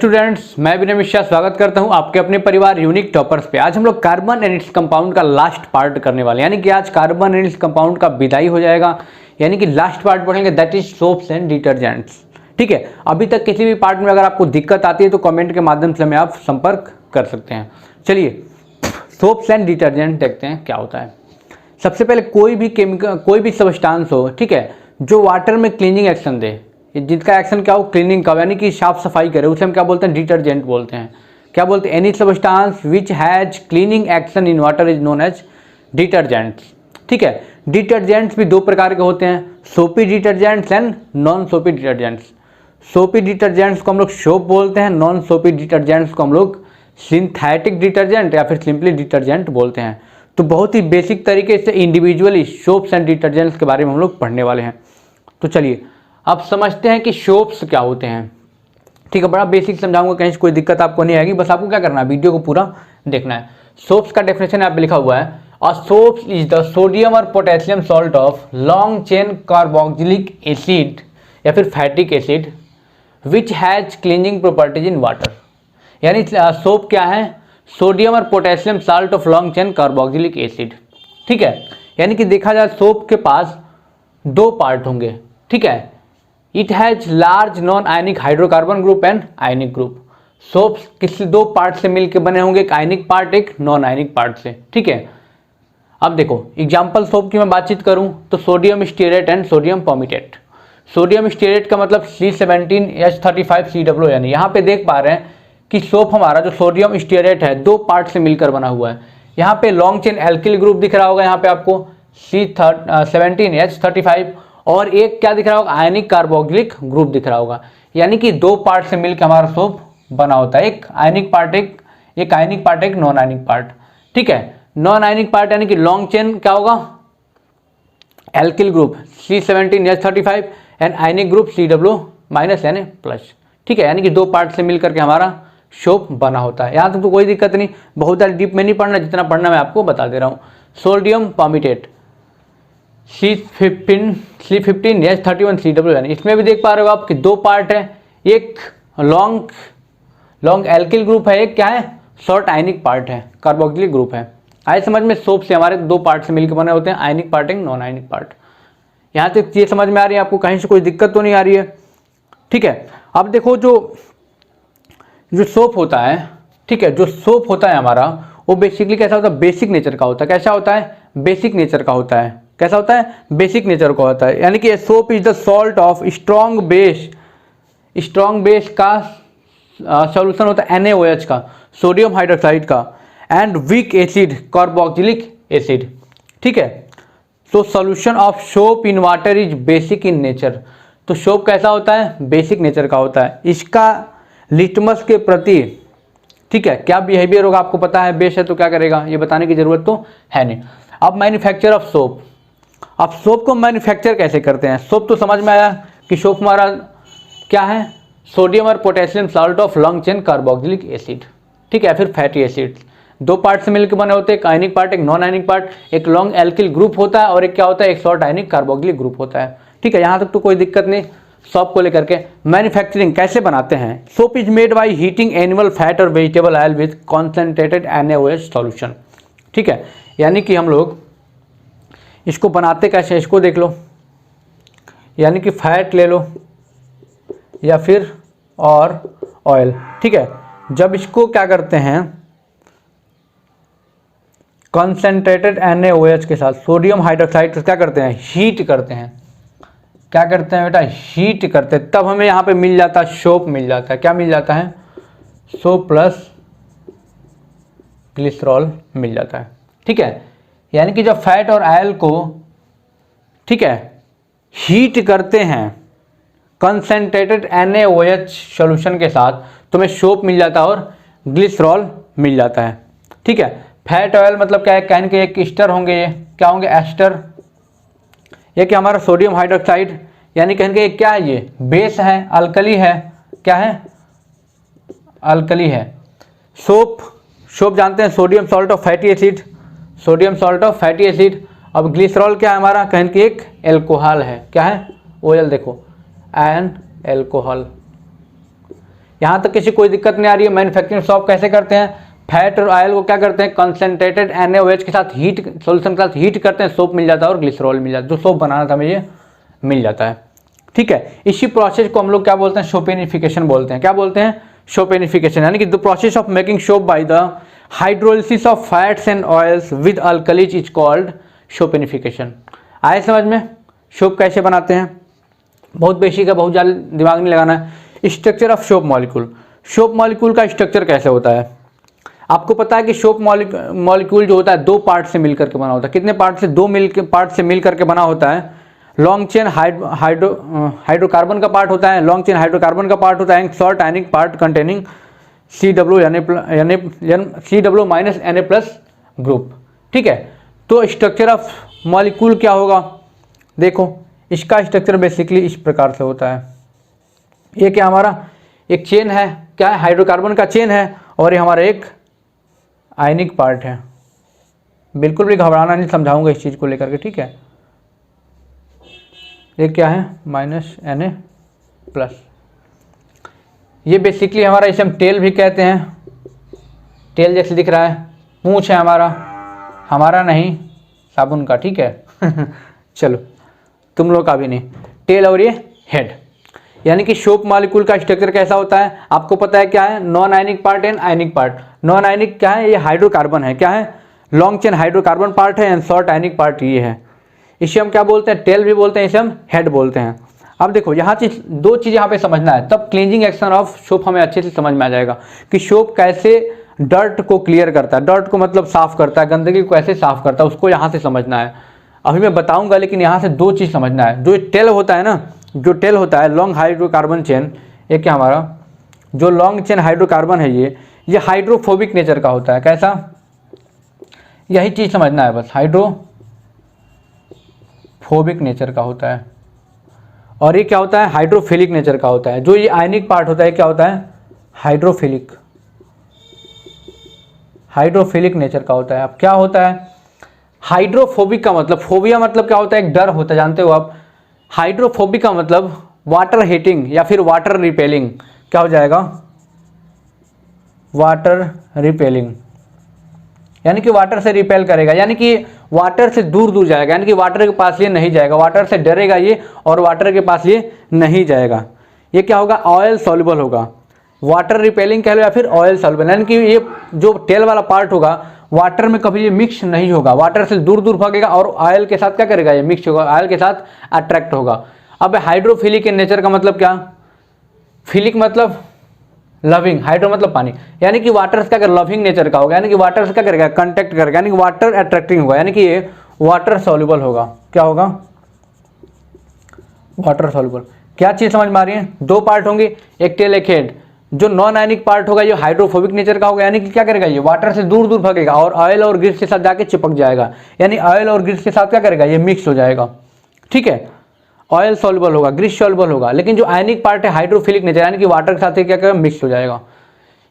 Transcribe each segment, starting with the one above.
Students, मैं विनय मिश्रा स्वागत करता हूं आपके अपने परिवार यूनिक टॉपर्स पे। आज हम लोग कार्बन एंड इट्स कंपाउंड का लास्ट पार्ट करने वाले हैं, यानी कि आज कार्बन एंड इट्स कंपाउंड का विदाई हो जाएगा, यानी कि लास्ट पार्ट पढ़ेंगे, that is soaps and detergents. ठीक है, अभी तक किसी भी पार्ट में अगर आपको दिक्कत आती है तो कमेंट के माध्यम से हमें आप संपर्क कर सकते हैं। चलिए सोप्स एंड डिटर्जेंट देखते हैं क्या होता है। सबसे पहले कोई भी केमिकल, कोई भी सब्सटेंस हो, ठीक है, जो वाटर में क्लीनिंग एक्शन दे, जिसका एक्शन क्या हो, क्लीनिंग का, यानी कि साफ सफाई करे, उसे हम क्या बोलते हैं, डिटर्जेंट बोलते हैं। क्या बोलते हैं, any substance which has cleaning action in water is known as detergents. ठीक है, डिटर्जेंट्स भी दो प्रकार के होते हैं, सोपी डिटर्जेंट्स एंड नॉन सोपी डिटर्जेंट्स। सोपी डिटर्जेंट्स को हम लोग सोप बोलते हैं, नॉन सोपी डिटर्जेंट्स को हम लोग सिंथेटिक डिटर्जेंट या फिर सिंपली डिटर्जेंट बोलते हैं। तो बहुत ही बेसिक तरीके से इंडिविजुअली सोप्स एंड डिटर्जेंट्स के बारे में हम लोग पढ़ने वाले हैं। तो चलिए अब समझते हैं कि सोप्स क्या होते हैं। ठीक है, बड़ा बेसिक समझाऊंगा, कहीं से कोई दिक्कत आपको नहीं आएगी, बस आपको क्या करना है, वीडियो को पूरा देखना है। सोप्स का डेफिनेशन यहाँ पे लिखा हुआ है, अ सोप्स इज द सोडियम और potassium salt of long chain carboxylic acid या फिर फैटिक acid which has cleaning properties in water. यानी सोप क्या है, सोडियम और potassium salt of long chain carboxylic acid. ठीक है, यानी कि देखा जाए सोप के पास दो पार्ट होंगे। ठीक है, it has large non ionic hydrocarbon group and ionic group. Soaps किसी दो पार्ट से मिलकर बने होंगे, एक आयनिक पार्ट एक नॉन आयनिक पार्ट से। ठीक है, अब देखो एग्जांपल सोप की मैं बातचीत करूं तो sodium stearate and sodium palmitate. Sodium stearate का मतलब C17H35COO, यानी यहाँ पे देख पा रहे हैं कि सोप हमारा जो सोडियम स्टीरेट है दो पार्ट से मिलकर बना हुआ है। यहाँ पे लॉन्ग चेन एल्किल ग्रुप दिख रहा होगा, यहाँ पे आपको C17H35, और एक क्या दिख रहा होगा, आयनिक कार्बोक्सिलिक ग्रुप दिख रहा होगा। यानी कि दो पार्ट से मिलकर हमारा सोप बना होता है, एक आयनिक पार्ट एक आयनिक पार्ट एक नॉन आयनिक पार्ट। ठीक है, नॉन आयनिक पार्ट यानी कि लॉन्ग चेन क्या होगा, alkyl group C17H35 and ionic group COO- Na+। ठीक है, यानी कि दो पार्ट से मिलकर के हमारा सोप बना होता है। यहाँ तक तो कोई दिक्कत नहीं, बहुत ज़्यादा डीप में नहीं पढ़ना, जितना पढ़ना मैं आपको बता दे रहा हूँ। सोडियम पॉमिटेट C15H31COO, यानी इसमें भी देख पा रहे हो आप कि दो पार्ट है, एक लॉन्ग एल्किल ग्रुप है, एक क्या है, शॉर्ट आयनिक पार्ट है, कार्बोक्सिलिक ग्रुप है। आए समझ में, सोप से हमारे दो पार्ट से मिलकर बने होते हैं, आयनिक पार्ट एक नॉन आयनिक पार्ट। यहाँ तक ये समझ में आ रही है आपको, कहीं से कोई दिक्कत तो नहीं आ रही है। ठीक है, अब देखो जो सोप होता है, ठीक है, जो सोप होता है हमारा वो बेसिकली कैसा होता है, बेसिक नेचर का होता है। कैसा होता है, बेसिक नेचर का होता है। कैसा होता है, बेसिक नेचर का होता है। यानी कि soap is the salt of strong base का सॉल्यूशन होता है NaOH का, सोडियम हाइड्रोक्साइड का, and weak acid carboxylic acid. ठीक है, तो solution of soap in water is basic in nature. तो सोप कैसा होता है, बेसिक नेचर का होता है। इसका लिटमस के प्रति, ठीक है, क्या बिहेवियर होगा आपको पता है, बेस है तो क्या करेगा, ये बताने की जरूरत तो है नहीं। अब मैन्युफैक्चर ऑफ सोप, अब सोप को मैन्युफैक्चर कैसे करते हैं। सोप तो समझ में आया कि सोप हमारा क्या है, सोडियम और potassium salt of long chain carboxylic acid. ठीक है, फिर फैटी एसिड, दो पार्ट से मिलकर बने होते हैं, एक आयनिक पार्ट एक नॉन आयनिक पार्ट, एक लॉन्ग एल्किल ग्रुप होता है और एक क्या होता है, एक शॉर्ट आयनिक कार्बोक्सिलिक ग्रुप होता है। ठीक है, यहाँ तक तो कोई दिक्कत नहीं। सोप को लेकर के मैन्युफैक्चरिंग कैसे बनाते हैं, soap is made by heating animal fat और vegetable oil with concentrated NaOH solution. ठीक है, यानी कि हम लोग इसको बनाते कैसे, इसको देख लो, यानी कि फैट ले लो या फिर और ऑयल। ठीक है, जब इसको क्या करते हैं, कॉन्सेंट्रेटेड NaOH के साथ सोडियम हाइड्रोक्साइड क्या करते हैं, हीट करते हैं। क्या करते हैं बेटा, हीट करते हैं, तब हमें यहाँ पे मिल जाता है सोप, मिल जाता है, क्या मिल जाता है, सोप प्लस ग्लिसरॉल मिल जाता है। ठीक है, यानी कि जब फैट और ऑयल को, ठीक है, हीट करते हैं कंसंट्रेटेड NaOH सॉल्यूशन के साथ, तो हमें सोप मिल जाता है और ग्लिसरॉल मिल जाता है। ठीक है, फैट ऑयल मतलब क्या है, कहने के एक एस्टर होंगे, ये क्या होंगे, एस्टर। ये क्या हमारा सोडियम हाइड्रोक्साइड, यानी कहने के क्या है, ये बेस है, अल्कली है, क्या है, अल्कली है। सोप जानते हैं, sodium salt of fatty acid, sodium salt of fatty acid. अब ग्लिसरॉल क्या है हमारा, कहने की एक एल्कोहल है, क्या है, OL देखो, एन एल्कोहल। यहाँ तक किसी कोई दिक्कत नहीं आ रही है। मैन्युफैक्चरिंग सोप कैसे करते हैं, फैट और ऑयल को क्या करते हैं, कंसनट्रेटेड NaOH के साथ हीट सोल्यूशन के साथ हीट करते हैं, सोप मिल जाता है और ग्लिसरॉल मिल जाता है, जो सोप बनाना था मुझे मिल जाता है। ठीक है, इसी प्रोसेस को हम लोग क्या बोलते हैं, सोपेनिफिकेशन बोलते हैं। क्या बोलते हैं, सोपेनिफिकेशन, यानी कि the process of making soap by the hydrolysis of fats and oils with alkalis is called saponification. आए समझ में, सोप कैसे बनाते हैं, बहुत बेसिक है, बहुत ज़्यादा दिमाग नहीं लगाना है। Structure of soap molecule, soap molecule का स्ट्रक्चर कैसे होता है, आपको पता है कि सोप मॉलिक्यूल जो होता है दो पार्ट से मिलकर के बना होता है। कितने पार्ट से, दो पार्ट से मिलकर के बना होता है। लॉन्ग चेन हाइड्रोकार्बन का पार्ट होता है, लॉन्ग चेन हाइड्रोकार्बन का पार्ट होता है, short ionic part containing CW minus Na+ group. ठीक है, तो स्ट्रक्चर ऑफ मॉलिक्यूल क्या होगा, देखो इसका स्ट्रक्चर बेसिकली इस प्रकार से होता है। ये क्या हमारा एक चेन है, क्या है, हाइड्रोकार्बन का चेन है, और ये हमारा एक आयनिक पार्ट है। बिल्कुल भी घबराना नहीं, समझाऊंगा इस चीज़ को लेकर के। ठीक है, ये क्या है, Na+। ये बेसिकली हमारा, इसे हम टेल भी कहते हैं, टेल जैसे दिख रहा है, पूंछ है हमारा नहीं, साबुन का। ठीक है चलो, तुम लोग का भी नहीं, टेल और ये हेड। यानी कि सोप मॉलिक्यूल का स्ट्रक्चर कैसा होता है, आपको पता है क्या है, non ionic part and ionic part. Non ionic क्या है, ये हाइड्रोकार्बन है, क्या है, लॉन्ग चेन हाइड्रोकार्बन पार्ट है, एंड शॉर्ट आयनिक पार्ट ये है। इसे हम क्या बोलते हैं, टेल भी बोलते हैं, इसे हम हेड बोलते हैं। अब देखो यहाँ दो चीज़ यहाँ पे समझना है, तब क्लींजिंग एक्शन ऑफ सोप हमें अच्छे से समझ में आ जाएगा कि सोप कैसे डर्ट को क्लियर करता है, डर्ट को मतलब साफ करता है, गंदगी को कैसे साफ करता है, उसको यहाँ से समझना है। अभी मैं बताऊंगा, लेकिन यहाँ से दो चीज़ समझना है। जो टेल होता है ना, जो टेल होता है लॉन्ग हाइड्रोकार्बन चेन, ये क्या हमारा जो लॉन्ग चेन हाइड्रोकार्बन है, ये हाइड्रोफोबिक नेचर का होता है। कैसा, यही चीज़ समझना है बस, हाइड्रोफोबिक नेचर का होता है। और ये क्या होता है, हाइड्रोफिलिक नेचर का होता है। जो ये आयनिक पार्ट होता है क्या होता है, हाइड्रोफिलिक नेचर का होता है। अब क्या होता है, हाइड्रोफोबिक का मतलब, फोबिया मतलब क्या होता है, एक डर होता है, जानते हो आप। हाइड्रोफोबिक का मतलब वाटर हीटिंग या फिर वाटर रिपेलिंग, क्या हो जाएगा, वाटर रिपेलिंग, यानी कि वाटर से रिपेल करेगा, यानी कि वाटर से दूर दूर जाएगा, यानी कि वाटर के पास ये नहीं जाएगा, वाटर से डरेगा ये, और वाटर के पास ये नहीं जाएगा। ये क्या होगा, ऑयल सॉल्युबल होगा, वाटर रिपेलिंग कह लो या फिर ऑयल सॉल्युबल, यानी कि ये जो टेल वाला पार्ट होगा वाटर में कभी ये मिक्स नहीं होगा, वाटर से दूर दूर भागेगा, और ऑयल के साथ क्या करेगा, ये मिक्स होगा, ऑयल के साथ अट्रैक्ट होगा। अब हाइड्रोफिलिक नेचर का मतलब क्या, फिलिक मतलब लविंग, हाइड्रो मतलब पानी, यानी कि वाटर से क्या कर, लविंग नेचर का होगा, यानी कि वाटर से क्या करेगा, कंटेक्ट करेगा, यानी कि वाटर अट्रैक्टिंग होगा, यानी कि ये वाटर सॉल्युबल होगा। क्या होगा, वाटर सॉल्युबल। क्या चीज़ समझ में आ रही है, दो पार्ट होंगे, एक टेल एक हेड। जो नॉन आयनिक पार्ट होगा ये हाइड्रोफोबिक नेचर का होगा, यानी कि क्या करेगा, ये वाटर से दूर दूर भागेगा और ऑयल और ग्रीस के साथ जाके चिपक जाएगा, यानी ऑयल और ग्रीस के साथ क्या करेगा, ये मिक्स हो जाएगा। ठीक है, ऑयल सॉल्युबल होगा, ग्रीस सॉल्युबल होगा। लेकिन जो आयनिक पार्ट है हाइड्रोफिलिक नेचर, यानी कि वाटर के साथ क्या करेगा, मिक्स हो जाएगा,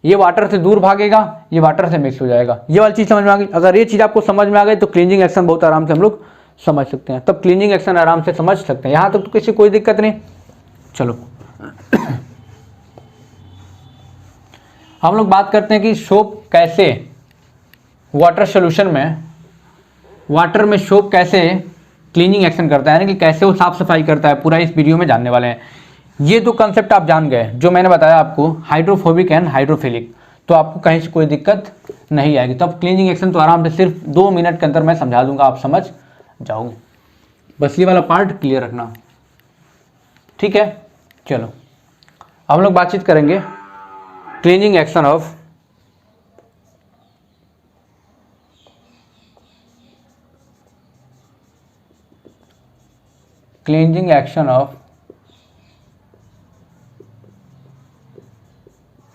ये वाटर से दूर भागेगा, ये वाटर से मिक्स हो जाएगा। ये वाली चीज़ समझ में आ गई। अगर ये चीज़ आपको समझ में आ गई तो क्लींजिंग एक्शन बहुत आराम से हम लोग समझ सकते हैं, तब क्लींजिंग एक्शन आराम से समझ सकते हैं। यहाँ तक तो किसी कोई दिक्कत नहीं। चलो हम लोग बात करते हैं कि सोप कैसे वाटर सोल्यूशन में, वाटर में सोप कैसे क्लीनिंग एक्शन करता है, यानी कि कैसे वो साफ सफाई करता है, पूरा इस वीडियो में जानने वाले हैं। ये दो कंसेप्ट आप जान गए जो मैंने बताया आपको, हाइड्रोफोबिक एंड हाइड्रोफिलिक, तो आपको कहीं से कोई दिक्कत नहीं आएगी। तब क्लीनिंग एक्शन तो आराम से सिर्फ 2 मिनट के अंदर मैं समझा दूंगा, आप समझ जाओगे। बस ये वाला पार्ट क्लियर रखना, ठीक है। चलो हम लोग बातचीत करेंगे cleaning action of cleansing action of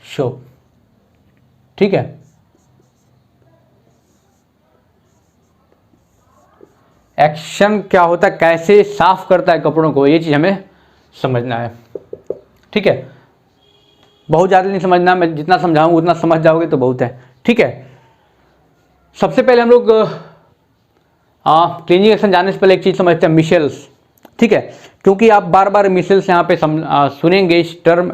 soap, ठीक है। एक्शन क्या होता है, कैसे साफ करता है कपड़ों को, ये चीज हमें समझना है, ठीक है। बहुत ज़्यादा नहीं समझना, मैं जितना समझाऊंगा उतना समझ जाओगे तो बहुत है, ठीक है। सबसे पहले हम लोग क्लींजिंग एक्शन जाने से पहले एक चीज़ समझते हैं, मिशेल्स, ठीक है। क्योंकि आप बार बार मिशेल्स यहाँ पे सुनेंगे, इस टर्म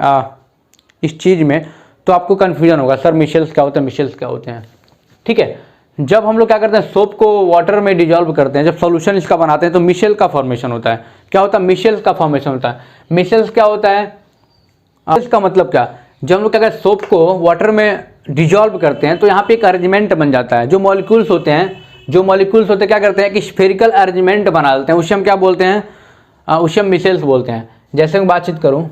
इस चीज़ में, तो आपको कन्फ्यूजन होगा सर मिशेल्स क्या होते हैं, मिशेल्स क्या होते हैं। ठीक है, जब हम लोग क्या करते हैं सोप को वाटर में डिजॉल्व करते हैं, जब सॉल्यूशन इसका बनाते हैं तो मिशेल का फॉर्मेशन होता है। क्या होता है, मिशेल्स का फॉर्मेशन होता है। मिशेल्स क्या होता है, इसका मतलब क्या, जब हम लोग क्या करते हैं सोप को वाटर में डिजॉल्व करते हैं तो यहाँ पे एक अरेंजमेंट बन जाता है। जो मॉलिक्यूल्स होते हैं क्या करते हैं कि स्फेरिकल अरेंजमेंट बना लेते हैं, उसे हम क्या बोलते हैं, उसे हम मिशेल्स बोलते हैं। जैसे मैं बातचीत करूँ,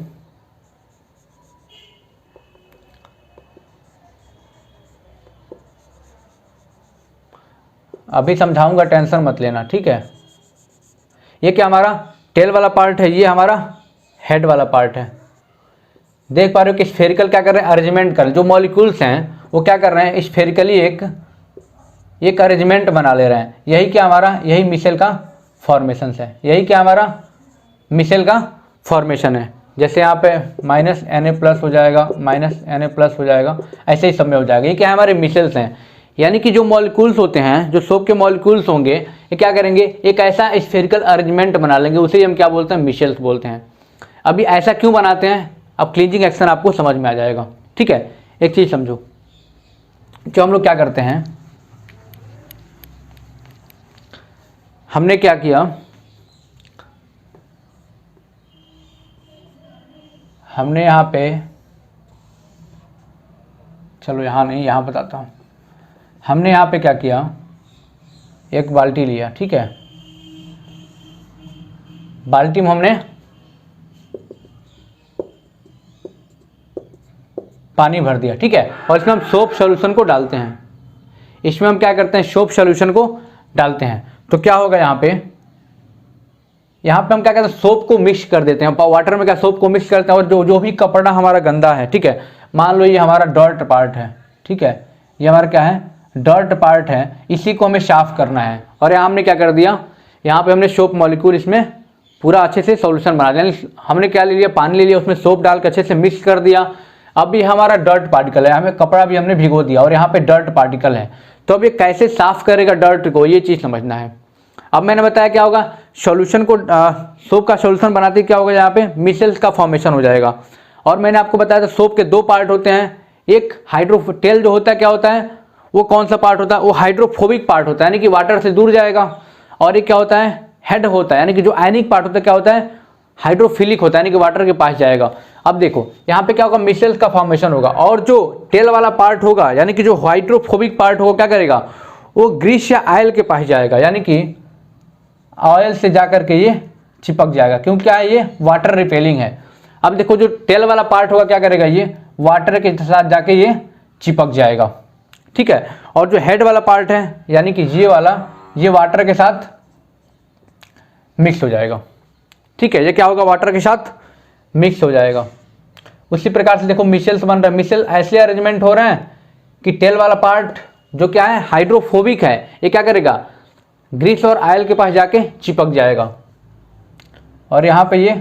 अभी समझाऊंगा, टेंशन मत लेना, ठीक है। ये क्या हमारा टेल वाला पार्ट है, ये हमारा हेड वाला पार्ट है। देख पा रहे हो कि स्फेरिकल क्या कर रहे हैं, अरेंजमेंट कर, जो मॉलिक्यूल्स हैं वो क्या कर रहे हैं, स्फेरिकली एक अरेंजमेंट बना ले रहे हैं। यही क्या हमारा, यही मिशेल का फॉर्मेशन है, यही क्या हमारा मिशेल का फॉर्मेशन है। जैसे यहाँ पे -Na+ हो जाएगा, -Na+ हो जाएगा, ऐसे ही सब में हो जाएगा। ये क्या है, हमारे मिशेल्स हैं। यानी कि जो मॉलिक्यूल्स होते हैं, जो सोप के मॉलिक्यूल्स होंगे, ये क्या करेंगे, एक ऐसा स्फेरिकल अरेंजमेंट बना लेंगे, उसे ही हम क्या बोलते हैं, मिशेल्स बोलते हैं। अभी ऐसा क्यों बनाते हैं, अब क्लींजिंग एक्शन आपको समझ में आ जाएगा। ठीक है, एक चीज़ समझो, जो हम लोग क्या करते हैं, हमने क्या किया, हमने यहाँ पे, चलो यहाँ नहीं, यहाँ बताता हूँ। हमने यहाँ पे क्या किया, एक बाल्टी लिया, ठीक है, बाल्टी में हमने पानी भर दिया, ठीक है, और इसमें हम सोप सॉल्यूशन को डालते हैं। इसमें हम क्या करते हैं, सोप सॉल्यूशन को डालते हैं। तो क्या होगा यहाँ पे हम क्या करते हैं, सोप को मिक्स कर देते हैं। वाटर में क्या सोप को मिक्स करते हैं, और जो भी कपड़ा हमारा गंदा है, ठीक है, मान लो ये हमारा डर्ट पार्ट है, ठीक है, ये हमारा क्या है, डर्ट पार्ट है, इसी को हमें साफ करना है। और यहाँ हमने क्या कर दिया, यहाँ पे हमने सोप मॉलिक्यूल इसमें पूरा अच्छे से सॉल्यूशन बना दिया। हमने क्या ले लिया, पानी ले लिया, उसमें सोप डाल के अच्छे से मिक्स कर दिया। अब ये हमारा डर्ट पार्टिकल है, हमें कपड़ा भी हमने भिगो दिया और यहाँ पे डर्ट पार्टिकल है। तो अब ये कैसे साफ करेगा डर्ट को, ये चीज़ समझना है। अब मैंने बताया क्या होगा, सॉल्यूशन को सोप का सॉल्यूशन बनाते क्या होगा, यहाँ पे मिशेल्स का फॉर्मेशन हो जाएगा। और मैंने आपको बताया था सोप के 2 पार्ट होते हैं, एक हाइड्रोटेल जो होता है, क्या होता है, वो कौन सा पार्ट होता है, वो हाइड्रोफोबिक पार्ट होता है, यानी कि वाटर से दूर जाएगा। और एक क्या होता है, हेड होता है, यानी कि जो आयनिक पार्ट होता है, क्या होता है, हाइड्रोफिलिक होता है, यानी कि वाटर के पास जाएगा। अब देखो यहाँ पे क्या होगा, मिशेल्स का फॉर्मेशन होगा। और जो टेल वाला पार्ट होगा, यानी कि जो हाइड्रोफोबिक पार्ट होगा, क्या करेगा, वो ग्रीस या ऑयल के पास जाएगा, यानी कि ऑयल से जाकर के ये चिपक जाएगा, क्योंकि क्या है, ये वाटर रिपेलिंग है। अब देखो जो टेल वाला पार्ट होगा, क्या करेगा, ये वाटर के साथ जाके ये चिपक जाएगा, ठीक है। और जो हेड वाला पार्ट है, यानी कि ये वाला, ये वाटर के साथ मिक्स हो जाएगा, ठीक है, ये क्या होगा, वाटर के साथ मिक्स हो जाएगा। उसी प्रकार से देखो मिशेल्स बन रहा है। मिशेल ऐसे अरेंजमेंट हो रहे हैं कि टेल वाला पार्ट जो क्या है, हाइड्रोफोबिक है, ये क्या करेगा, ग्रीस और ऑयल के पास जाके चिपक जाएगा। और यहाँ पे ये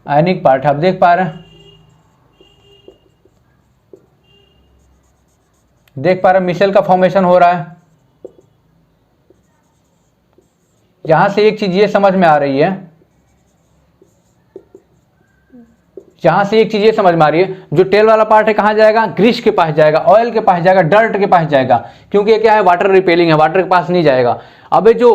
आयनिक पार्ट है, आप देख पा रहे हैं, मिशेल का फॉर्मेशन हो रहा है। यहां से एक चीज ये समझ में आ रही है, जो टेल वाला पार्ट है कहां जाएगा, ग्रीस के पास जाएगा, ऑयल के पास जाएगा, डर्ट के पास जाएगा, क्योंकि ये क्या है, वाटर रिपेलिंग है, वाटर के पास नहीं जाएगा। अब जो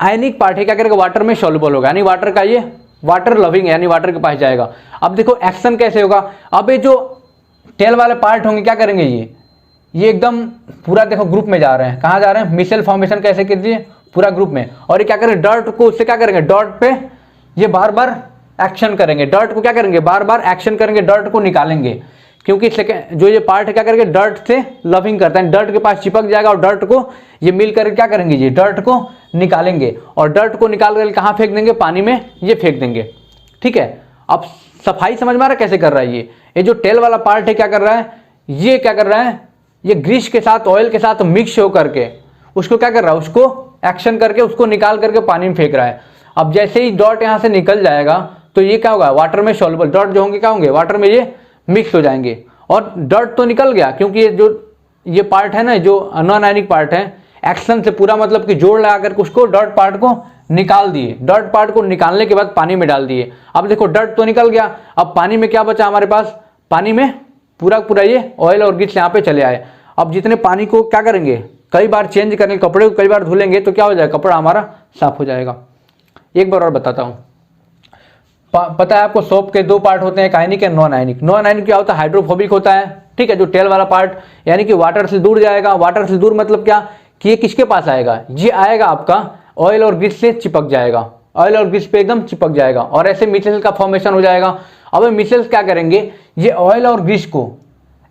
आयनिक पार्ट है क्या करेगा, वाटर में सॉल्युबल होगा, यानी वाटर का ये वाटर लविंग है, यानी वाटर के पास जाएगा। अब देखो एक्शन कैसे होगा, अब ये जो टेल वाले पार्ट होंगे क्या करेंगे, ये एकदम पूरा देखो ग्रुप में जा रहे हैं, कहाँ जा रहे हैं, मिशेल फॉर्मेशन कैसे कीजिए, पूरा ग्रुप में। और ये क्या करेंगे, डर्ट को उससे क्या करेंगे, डर्ट पे ये बार बार एक्शन करेंगे, डर्ट को क्या करेंगे, बार बार एक्शन करेंगे, डर्ट को निकालेंगे, क्योंकि जो ये पार्ट है क्या करेंगे, डर्ट से लविंग करता है, डर्ट के पास चिपक जाएगा और डर्ट को ये मिल कर क्या करेंगे, ये डर्ट को निकालेंगे और डर्ट को निकाल कर कहाँ फेंक देंगे, पानी में ये फेंक देंगे, ठीक है। अब सफाई समझ में आ रहा है कैसे कर रहा है, ये जो टेल वाला पार्ट है क्या कर रहा है, ये क्या कर रहा है, ये ग्रीस के साथ ऑयल के साथ मिक्स हो करके उसको क्या कर रहा है, उसको एक्शन करके उसको निकाल करके पानी में फेंक रहा है। अब जैसे ही डॉट यहाँ से निकल जाएगा तो ये क्या होगा, वाटर में सॉल्युबल, डॉट जो होंगे क्या होंगे, वाटर में ये मिक्स हो जाएंगे। और डॉट तो निकल गया, क्योंकि ये पार्ट है ना, जो नॉन आयनिक पार्ट है, एक्शन से पूरा मतलब कि जोड़ लगा करके उसको डॉट पार्ट को निकाल दिए, डर्ट पार्ट को निकालने के बाद पानी में डाल दिए। अब देखो डर्ट तो निकल गया, अब पानी में क्या बचा हमारे पास, पानी में पूरा पूरा ये ऑयल और ग्रीस यहाँ पे चले आए। अब जितने पानी को क्या करेंगे, कई बार चेंज करेंगे, कपड़े को कई बार धुलेंगे तो क्या हो जाएगा, कपड़ा हमारा साफ हो जाएगा। एक बार और बताता हूँ, पता है आपको सोप के दो पार्ट होते हैं, एक ionic and non ionic. Non ionic क्या होता है, हाइड्रोफोबिक होता है, ठीक है, जो टेल वाला पार्ट यानी कि वाटर से दूर जाएगा। वाटर से दूर मतलब क्या कि ये किसके पास आएगा, ये आएगा आपका ऑयल और ग्रीस से चिपक जाएगा, ऑयल और ग्रीस पे एकदम चिपक जाएगा और ऐसे मिसेल का फॉर्मेशन हो जाएगा। अब मिसेल्स क्या करेंगे, ये ऑयल और ग्रीस को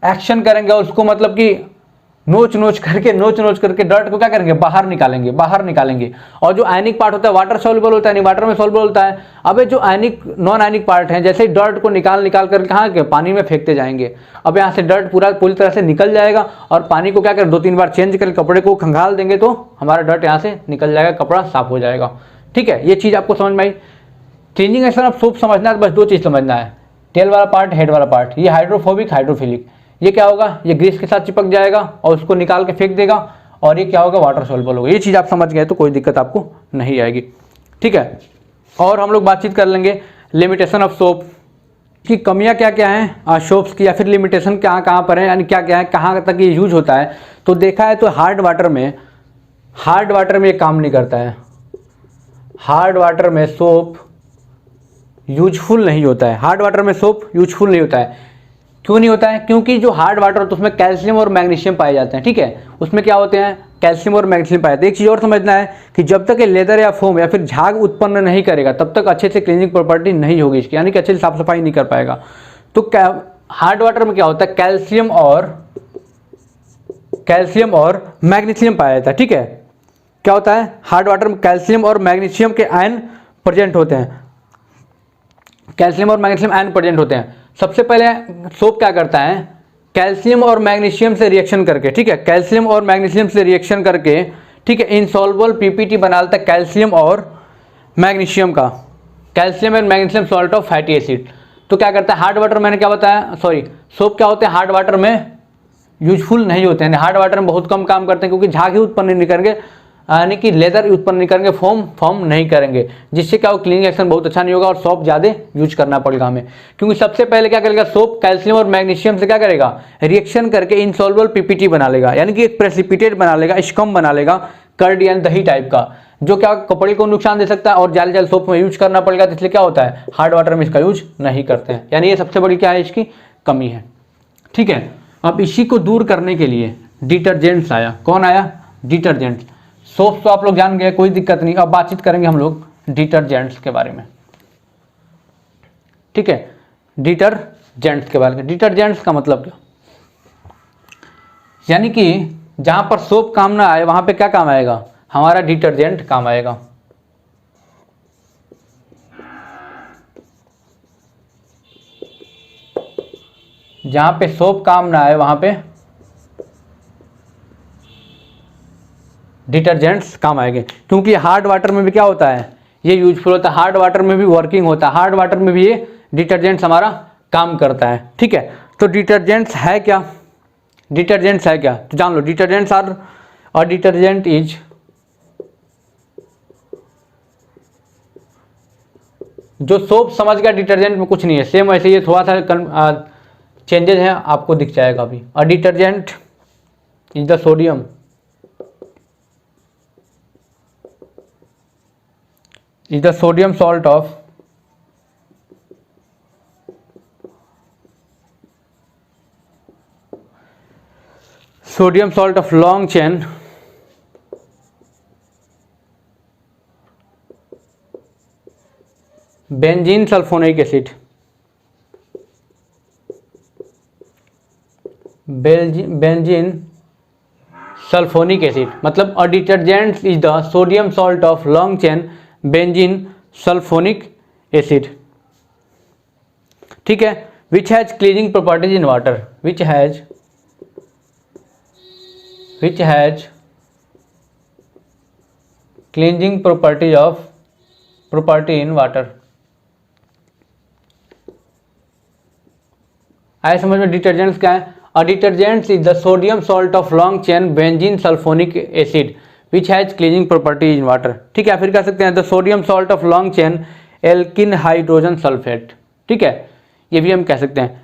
एक्शन करेंगे और उसको मतलब कि नोच नोच करके डर्ट को क्या करेंगे, बाहर निकालेंगे। और जो आयनिक पार्ट होता है वाटर सॉल्युबल होता है, नहीं वाटर में सॉल्युबल होता है। अब जो आयनिक नॉन आयनिक पार्ट है, जैसे डर्ट को निकाल कर कहाँ के पानी में फेंकते जाएंगे। अब यहाँ से डर्ट पूरी तरह से निकल जाएगा और पानी को क्या करें, 2-3 बार चेंज करके कपड़े को खंगाल देंगे तो हमारा डर्ट यहाँ से निकल जाएगा, कपड़ा साफ हो जाएगा। ठीक है, ये चीज़ आपको समझ में आई। क्लीनिंग एक्शन ऑफ सोप समझना है तो बस 2 चीज़ समझना है, टेल वाला पार्ट, हेड वाला पार्ट। ये हाइड्रोफोबिक हाइड्रोफिलिक, ये क्या होगा, ये ग्रीस के साथ चिपक जाएगा और उसको निकाल के फेंक देगा, और ये क्या होगा, वाटर सॉल्युबल होगा। ये चीज़ आप समझ गए तो कोई दिक्कत आपको नहीं आएगी। ठीक है, और हम लोग बातचीत कर लेंगे लिमिटेशन ऑफ सोप की, कमियां क्या क्या हैं सोप्स की, या फिर लिमिटेशन कहाँ पर है, यानी क्या क्या है, कहाँ तक ये यूज होता है। तो देखा है तो हार्ड वाटर में ये काम नहीं करता है, हार्ड वाटर में सोप यूजफुल नहीं होता है, हार्ड वाटर में सोप यूजफुल नहीं होता है। क्यों नहीं होता है, क्योंकि जो हार्ड वाटर होता है उसमें कैल्शियम और मैग्नीशियम पाए जाते हैं। ठीक है, उसमें क्या होते हैं, कैल्शियम और मैग्नीशियम पाए जाते हैं। एक चीज़ और समझना है कि जब तक ये लेदर या फोम या फिर झाग उत्पन्न नहीं करेगा तब तक अच्छे से क्लीनिंग प्रॉपर्टी नहीं होगी इसकी, यानी कि अच्छे से साफ सफाई नहीं कर पाएगा। तो क्या हार्ड वाटर में क्या होता है, कैल्शियम और मैग्नीशियम पाया जाता है। ठीक है, क्या होता है, हार्ड वाटर में कैल्शियम और मैग्नीशियम के आयन प्रेजेंट होते हैं, कैल्शियम और मैग्नीशियम आयन प्रेजेंट होते हैं। सबसे पहले सोप क्या करता है, कैल्शियम और मैग्नीशियम से रिएक्शन करके, ठीक है, कैल्शियम और मैग्नीशियम से रिएक्शन करके, ठीक है, इनसॉल्युबल पीपीटी बनाता है कैल्शियम और मैग्नीशियम का, calcium and magnesium salt of fatty acid. तो क्या करता है हार्ड वाटर, मैंने क्या बताया, सॉरी, सोप क्या होते हैं हार्ड वाटर में यूजफुल नहीं होते हैं, हार्ड वाटर में बहुत कम काम करते हैं, क्योंकि झाग ही उत्पन्न नहीं करेंगे, यानी कि लेदर उत्पन्न नहीं करेंगे, फॉर्म नहीं करेंगे, जिससे क्या हो, क्लीनिंग एक्शन बहुत अच्छा नहीं होगा और सोप ज़्यादा यूज करना पड़ेगा हमें। क्योंकि सबसे पहले क्या करेगा, सोप कैल्शियम और मैग्नीशियम से क्या करेगा, रिएक्शन करके इनसॉल्युबल पीपीटी बना लेगा, यानी कि एक प्रेसिपिटेट बना लेगा, स्कम बना लेगा, कर्ड यानी दही टाइप का, जो क्या कपड़े को नुकसान दे सकता है और जाल सोप में यूज करना पड़ेगा। तो इसलिए क्या होता है, हार्ड वाटर में इसका यूज नहीं करते हैं, यानी ये सबसे बड़ी क्या है, इसकी कमी है। ठीक है, अब इसी को दूर करने के लिए डिटर्जेंट्स आया। कौन आया, डिटर्जेंट्स। सोप्स तो आप लोग जान गए, कोई दिक्कत नहीं। अब बातचीत करेंगे हम लोग डिटर्जेंट्स के बारे में। ठीक है, डिटर्जेंट्स के बारे में। डिटर्जेंट्स का मतलब क्या, यानी कि जहां पर सोप काम ना आए वहां पे क्या काम आएगा, हमारा डिटर्जेंट काम आएगा। जहां पे सोप काम ना आए वहां पे डिटर्जेंट्स काम आएंगे, क्योंकि हार्ड वाटर में भी क्या होता है, ये यूजफुल होता है, हार्ड वाटर में भी वर्किंग होता है, हार्ड वाटर में भी ये डिटर्जेंट्स हमारा काम करता है। ठीक है, तो डिटर्जेंट्स है क्या, तो जान लो, डिटर्जेंट्स आर, और डिटर्जेंट इज जो सोप समझ गया डिटर्जेंट में कुछ नहीं है, सेम वैसे ये थोड़ा सा चेंजेस हैं, आपको दिख जाएगा अभी। और detergent is the sodium is the sodium salt of long chain benzene sulfonic acid, benzene sulfonic acid मतलब a detergent is the sodium salt of long chain benzene sulphonic acid. ठीक है, which has cleaning properties in water, which has cleaning property in water. आए समझ में, detergents क्या है, a detergents is the sodium salt of long chain benzene sulphonic acid which has cleaning properties in water. ठीक है, फिर कह सकते हैं the sodium salt of long chain एल्किन हाइड्रोजन सल्फेट। ठीक है, ये भी हम कह सकते हैं।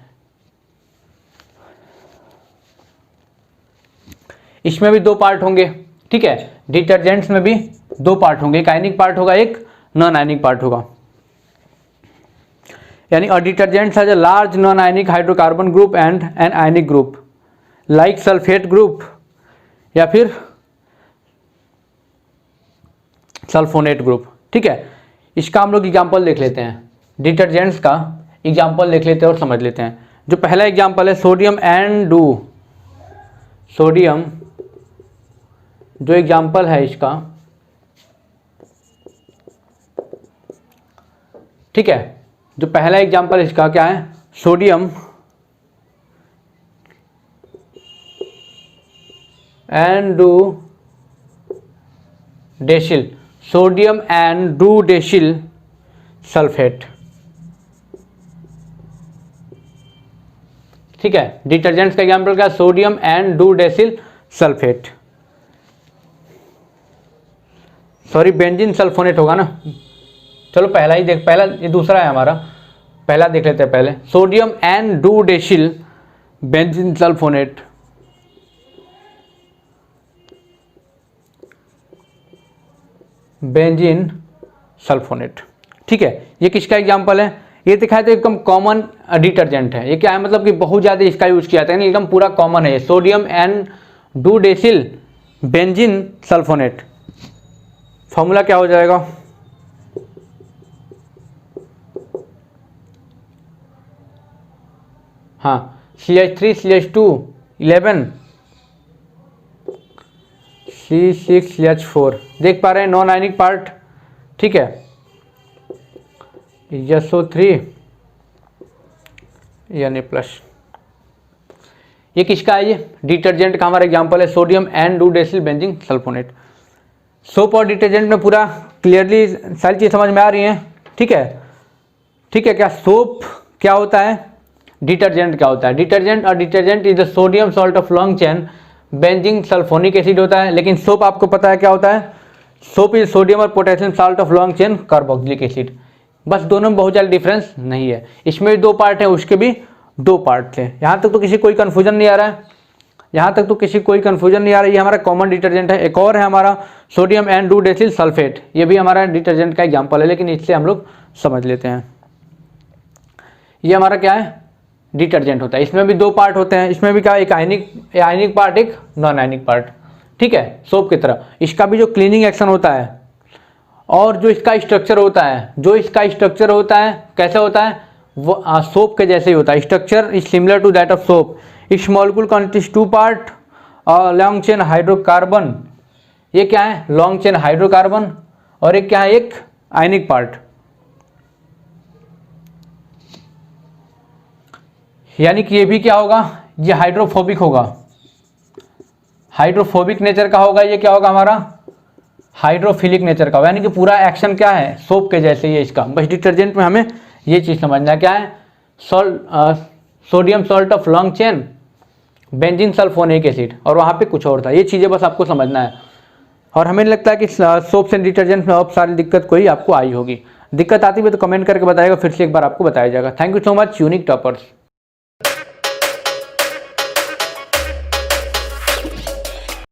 इसमें भी दो पार्ट होंगे। ठीक है, डिटर्जेंट्स में भी दो पार्ट होंगे, एक आयनिक पार्ट होगा, एक नॉन आयनिक पार्ट होगा। यानी a detergent has a large non ionic hydrocarbon group and an ionic group like sulphate group या फिर सल्फोनेट ग्रुप। ठीक है, इसका हम लोग एग्जाम्पल देख लेते हैं, डिटर्जेंट्स का एग्जाम्पल देख लेते हैं और समझ लेते हैं। जो पहला एग्जाम्पल है सोडियम एंड डू, सोडियम जो एग्जाम्पल है इसका, ठीक है, जो पहला एग्जाम्पल इसका क्या है, sodium n dodecyl, sodium n dodecyl sulphate. ठीक है, डिटर्जेंट्स का एग्जाम्पल क्या, sodium n dodecyl sulphate, sorry benzene sulphonate होगा ना। चलो पहला ही देख, पहला ये दूसरा है हमारा, पहला देख लेते हैं पहले, sodium n dodecyl benzene sulphonate. Benzene sulphonate. ठीक है, ये किसका एग्जाम्पल है, ये दिखाया तो एकदम कॉमन डिटर्जेंट है। ये क्या है, मतलब कि बहुत ज़्यादा इसका यूज किया जाता है, एकदम पूरा कॉमन है। Sodium n dodecyl benzene sulphonate, formula क्या हो जाएगा, हाँ CH3 CH2 11 C6 CH4, देख पा रहे हैं नॉन आयनिक पार्ट। ठीक है, SO3 यानी प्लस। ये किसका है, ये डिटर्जेंट का हमारा एग्जांपल है, sodium n dodecyl benzene sulphonate. Soap और डिटर्जेंट में पूरा क्लियरली सारी चीज़ समझ में आ रही है। ठीक है, ठीक है, क्या सोप क्या होता है, डिटर्जेंट क्या होता है। डिटर्जेंट और detergent is the sodium salt of long chain benzene sulphonic acid होता है। लेकिन सोप आपको पता है क्या होता है, सोप इज सोडियम और potassium salt of long chain carboxylic acid. बस दोनों में बहुत ज़्यादा डिफरेंस नहीं है। इसमें भी दो पार्ट हैं, उसके भी दो पार्ट थे। यहाँ तक तो किसी कोई कन्फ्यूजन नहीं आ रहा है, यहाँ तक तो किसी कोई कन्फ्यूजन नहीं आ रहा है। ये हमारा कॉमन डिटर्जेंट है। एक और है हमारा sodium n dodecyl sulphate, ये भी हमारा डिटर्जेंट का एग्जाम्पल है, लेकिन इससे हम लोग समझ लेते हैं। ये हमारा क्या है, डिटर्जेंट होता है। इसमें भी दो पार्ट होते हैं, इसमें भी क्या, एक आयनिक पार्ट, एक नॉन आयनिक पार्ट। ठीक है, सोप की तरह इसका भी जो क्लीनिंग एक्शन होता है और जो इसका स्ट्रक्चर होता है, जो इसका स्ट्रक्चर होता है कैसे होता है, वो सोप के जैसे ही होता है। Structure is similar to that of soap. इस molecule consist two part long chain hydrocarbon, ये क्या है, लॉन्ग चेन हाइड्रोकार्बन, और एक क्या है, एक आयनिक पार्ट। यानी कि ये भी क्या होगा, ये हाइड्रोफोबिक होगा, हाइड्रोफोबिक नेचर का होगा। ये क्या होगा हमारा, हाइड्रोफिलिक नेचर का होगा। यानी कि पूरा एक्शन क्या है, सोप के जैसे ही है इसका। बस डिटर्जेंट में हमें ये चीज़ समझना है, क्या है, sodium salt of long chain benzene sulphonic acid, और वहाँ पे कुछ और था। ये चीज़ें बस आपको समझना है। और हमें लगता है कि सोप्स एंड डिटर्जेंट में अब सारी दिक्कत कोई आपको आई होगी। दिक्कत आती है तो कमेंट करके बताएगा, फिर से एक बार आपको बताया जाएगा। Thank you so much unique toppers.